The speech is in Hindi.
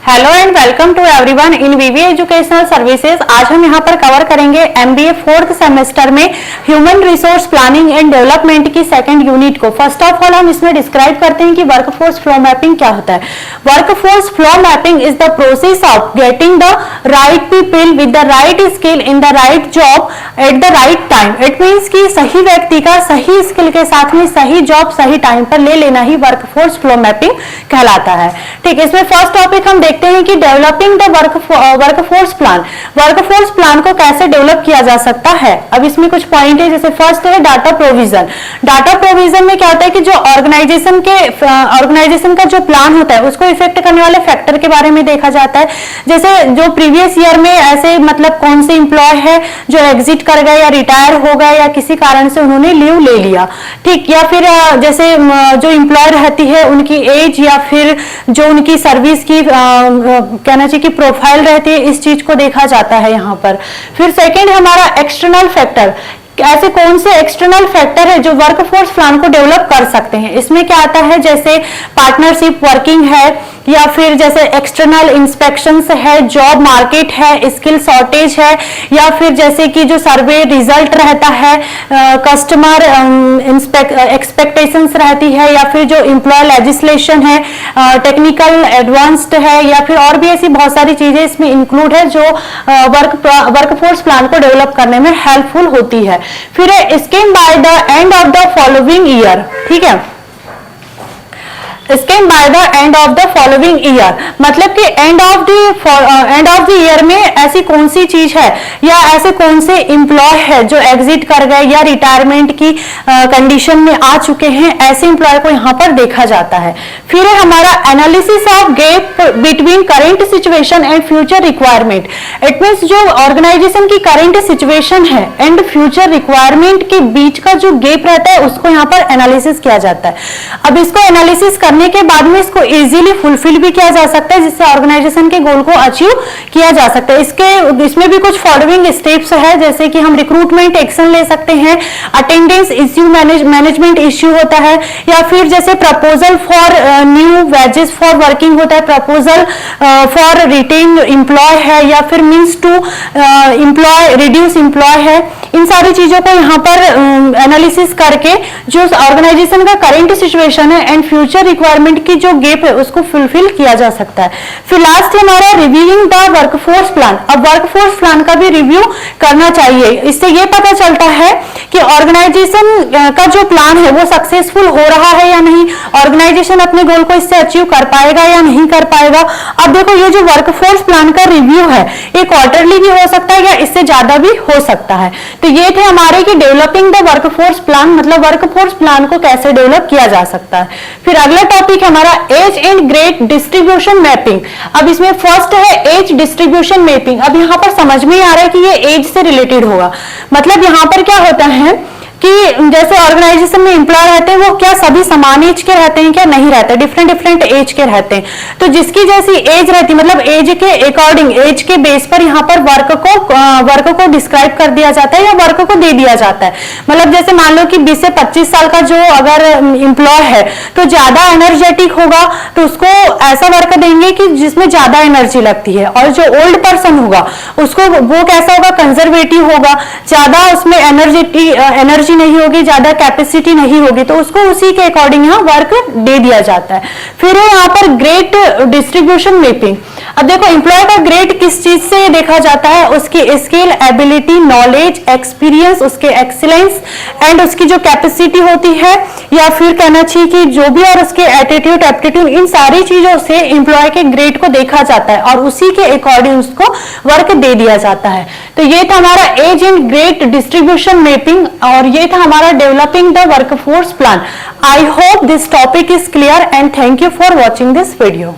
Hello and welcome to everyone in VV educational services. आज हम यहाँ पर कवर करेंगे एमबीए फोर्थ सेमेस्टर में human resource planning and development की सेकंड यूनिट को। फर्स्ट ऑफ ऑल हम इसमें डिस्क्राइब करते हैं कि वर्कफोर्स फ्लो मैपिंग क्या होता है। Workforce flow mapping is the process of getting the right people with the right skill in the right job at the right time. It means कि सही व्यक्ति का सही स्किल के साथ में सही जॉब सही टाइम पर ले लेना ही वर्कफोर्स फ्लो मैपिंग कहलाता है। ठीक, इसमें फर्स्ट टॉपिक हम देखते हैं कि developing the workforce plan. Workforce plan को कैसे डेवलप किया जा सकता है। अब इसमें कुछ पॉइंट है, जैसे फर्स्ट है डाटा प्रोविजन। डाटा प्रोविजन में क्या होता है कि जो ऑर्गेनाइजेशन का जो प्लान होता है उसको इफेक्ट करने वाले फैक्टर के बारे में देखा जाता है। जैसे जो प्रीवियस ईयर में ऐसे मतलब कौन से इंप्लॉय है जो एग्जिट कर गए या रिटायर हो गए या किसी कारण से उन्होंने लीव ले लिया। ठीक, या फिर जैसे जो इंप्लॉय रहती है उनकी एज या फिर जो उनकी सर्विस की कहना चाहिए कि प्रोफाइल रहती है, इस चीज को देखा जाता है यहाँ पर। फिर सेकेंड हमारा एक्सटर्नल फैक्टर। ऐसे कौन से एक्सटर्नल फैक्टर है जो वर्कफोर्स प्लान को डेवलप कर सकते हैं। इसमें क्या आता है, जैसे पार्टनरशिप वर्किंग है या फिर जैसे एक्सटर्नल इंस्पेक्शंस है, जॉब मार्केट है, स्किल शॉर्टेज है, या फिर जैसे कि जो सर्वे रिजल्ट रहता है, कस्टमर एक्सपेक्टेशंस रहती है, या फिर जो एम्प्लॉय लेजिस्लेशन है, टेक्निकल एडवांस्ड है, या फिर और भी ऐसी बहुत सारी चीजें इसमें इंक्लूड है जो वर्कफोर्स प्लान को डेवलप करने में हेल्पफुल होती है। फिर scheme by the end of the following year. ठीक है, scheme by the end of the following year मतलब कि एंड ऑफ द ईयर में ऐसी कौन सी चीज है या ऐसे कौन से एम्प्लॉय है जो एग्जिट कर गए या रिटायरमेंट की कंडीशन में आ चुके हैं, ऐसे एम्प्लॉय को यहाँ पर देखा जाता है। फिर है हमारा analysis of gap between current situation and future requirement. It means जो ऑर्गेनाइजेशन की करेंट सिचुएशन है एंड फ्यूचर रिक्वायरमेंट के बीच का जो गैप रहता है उसको यहाँ पर एनालिसिस किया जाता है। अब इसको एनालिसिस करने के बाद में इसको इजीली फुलफिल भी किया जा सकता है, जिससे ऑर्गेनाइजेशन के गोल को अचीव किया जा सकता है। इसमें भी कुछ फॉलोइंग स्टेप्स है, जैसे कि हम रिक्रूटमेंट एक्शन ले सकते हैं, अटेंडेंस इश्यू मैनेजमेंट इश्यू होता है, या फिर जैसे proposal for new wages for working होता है, प्रपोजल फॉर रिटेन एम्प्लॉय है, या फिर means to employ reduce employ है। इन सारी चीजों को यहाँ पर एनालिसिस करके जो ऑर्गेनाइजेशन का करेंट सिचुएशन है एंड फ्यूचर रिक्वायरमेंट की जो गैप है उसको फुलफिल किया जा सकता है। फिर लास्ट हमारा रिव्यूइंग द वर्कफोर्स प्लान। अब वर्कफोर्स प्लान का भी रिव्यू करना चाहिए। इससे ये पता चलता है कि ऑर्गेनाइजेशन का जो प्लान है वो सक्सेसफुल हो रहा है या नहीं, ऑर्गेनाइजेशन अपने गोल को इससे अचीव कर पाएगा या नहीं कर पाएगा। अब देखो, ये जो वर्कफोर्स प्लान का रिव्यू है ये क्वार्टरली भी हो सकता है या इससे ज्यादा भी हो सकता है। तो ये थे हमारे कि डेवलपिंग द वर्कफोर्स प्लान मतलब वर्कफोर्स प्लान को कैसे डेवलप किया जा सकता है। फिर अगला टॉपिक हमारा age and grade distribution mapping. अब इसमें फर्स्ट है एज डिस्ट्रीब्यूशन मैपिंग। अब यहाँ पर समझ में आ रहा है कि ये एज से रिलेटेड होगा। मतलब यहाँ पर क्या होता है कि जैसे ऑर्गेनाइजेशन में एम्प्लॉय रहते हैं वो क्या सभी समान एज के रहते हैं क्या, नहीं रहते, डिफरेंट एज के रहते हैं। तो जिसकी जैसी एज रहती है मतलब एज के अकॉर्डिंग एज के बेस पर यहाँ पर वर्क को डिस्क्राइब कर दिया जाता है या वर्क को दे दिया जाता है। मतलब जैसे मान लो कि 20 से 25 साल का जो अगर एम्प्लॉय है तो ज्यादा एनर्जेटिक होगा तो उसको ऐसा वर्क देंगे कि जिसमें ज्यादा एनर्जी लगती है, और जो ओल्ड पर्सन होगा उसको वो कैसा होगा, कंजर्वेटिव होगा, ज्यादा उसमें एनर्जी नहीं होगी, ज्यादा कैपेसिटी नहीं होगी, तो उसको उसी के अकॉर्डिंग यहाँ वर्क दे दिया जाता है। फिर है यहाँ पर ग्रेड डिस्ट्रीब्यूशन मैपिंग। अब देखो, एम्प्लॉय का ग्रेड किस चीज से देखा जाता है, उसकी स्किल, एबिलिटी, नॉलेज, एक्सपीरियंस, उसके एक्सीलेंस एंड उसकी जो कैपेसिटी होती है, या फिर कहना चाहिए कि जो भी, और उसके एटीट्यूड एप्टीट्यूड, इन सारी चीजों से एम्प्लॉय के ग्रेड को देखा जाता है और उसी के अकॉर्डिंग उसको वर्क दे दिया जाता है। तो ये था हमारा age and grade distribution mapping और ये था हमारा developing the workforce plan. I hope this topic is clear and thank you for watching this video.